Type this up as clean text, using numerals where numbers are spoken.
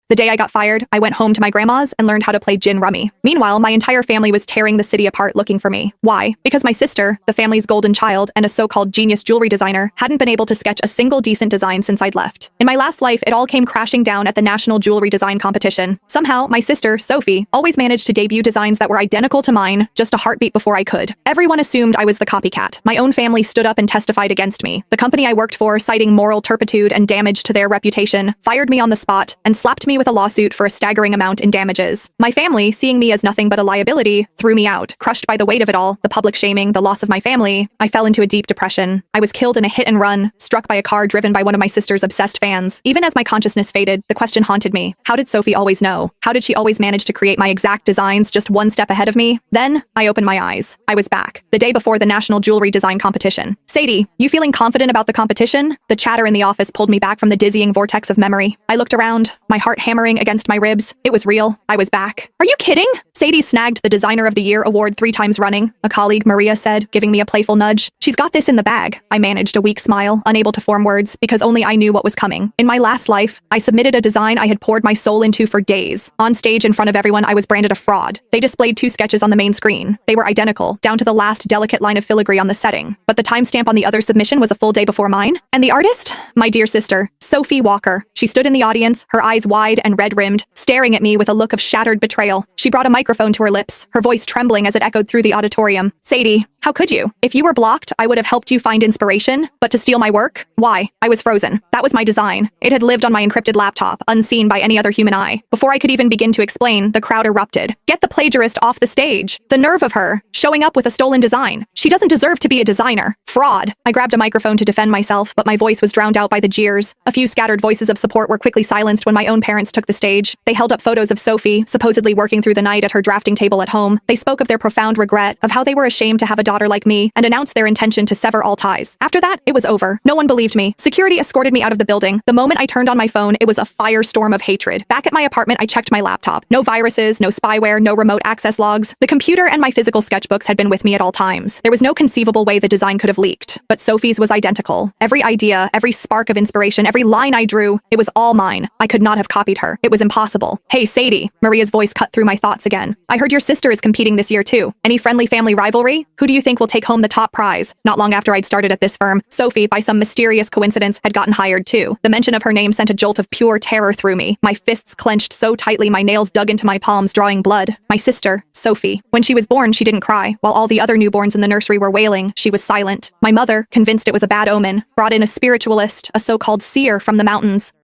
The day I got fired, I went home to my grandma's and learned how to play gin rummy. Meanwhile, my entire family was tearing the city apart looking for me. Why? Because my sister, the family's golden child and a so-called genius jewelry designer, hadn't been able to sketch a single decent design since I'd left. In my last life, it all came crashing down at the National Jewelry Design Competition. Somehow, my sister, Sophie, always managed to debut designs that were identical to mine, just a heartbeat before I could. Everyone assumed I was the copycat. My own family stood up and testified against me. The company I worked for, citing moral turpitude and damage to their reputation, fired me on the spot and slapped me with a lawsuit for a staggering amount in damages. My family, seeing me as nothing but a liability, threw me out. Crushed by the weight of it all, the public shaming, the loss of my family, I fell into a deep depression. I was killed in a hit and run, struck by a car driven by one of my sister's obsessed fans. Even as my consciousness faded, the question haunted me. How did Sophie always know? How did she always manage to create my exact designs just one step ahead of me? Then, I opened my eyes. I was back. The day before the National Jewelry Design Competition. Sadie, you feeling confident about the competition? The chatter in the office pulled me back from the dizzying vortex of memory. I looked around, my heart hammering against my ribs. It was real. I was back. Are you kidding? Sadie snagged the Designer of the Year award 3 times running, a colleague, Maria, said, giving me a playful nudge. She's got this in the bag. I managed a weak smile, unable to form words, because only I knew what was coming. In my last life, I submitted a design I had poured my soul into for days. On stage in front of everyone, I was branded a fraud. They displayed 2 sketches on the main screen. They were identical, down to the last delicate line of filigree on the setting. But the timestamp on the other submission was a full day before mine. And the artist? My dear sister, Sophie Walker. She stood in the audience, her eyes wide and red-rimmed, staring at me with a look of shattered betrayal. She brought a microphone to her lips, her voice trembling as it echoed through the auditorium. Sadie, how could you? If you were blocked, I would have helped you find inspiration, but to steal my work? Why? I was frozen. That was my design. It had lived on my encrypted laptop, unseen by any other human eye. Before I could even begin to explain, the crowd erupted. Get the plagiarist off the stage. The nerve of her, showing up with a stolen design. She doesn't deserve to be a designer. Fraud. I grabbed a microphone to defend myself, but my voice was drowned out by the jeers. A few scattered voices of support were quickly silenced when my own parents took the stage. They held up photos of Sophie, supposedly working through the night at her drafting table at home. They spoke of their profound regret, of how they were ashamed to have a daughter like me, and announced their intention to sever all ties. After that, it was over. No one believed me. Security escorted me out of the building. The moment I turned on my phone, it was a firestorm of hatred. Back at my apartment, I checked my laptop. No viruses, no spyware, no remote access logs. The computer and my physical sketchbooks had been with me at all times. There was no conceivable way the design could have leaked. But Sophie's was identical. Every idea, every spark of inspiration, every line I drew, it was all mine. I could not have copied her. It was impossible. Hey, Sadie. Maria's voice cut through my thoughts again. I heard your sister is competing this year too. Any friendly family rivalry? Who do you think will take home the top prize? Not long after I'd started at this firm, Sophie, by some mysterious coincidence, had gotten hired too. The mention of her name sent a jolt of pure terror through me. My fists clenched so tightly my nails dug into my palms, drawing blood. My sister, Sophie. When she was born, she didn't cry. While all the other newborns in the nursery were wailing, she was silent. My mother, convinced it was a bad omen, brought in a spiritualist, a so-called seer from the mountains.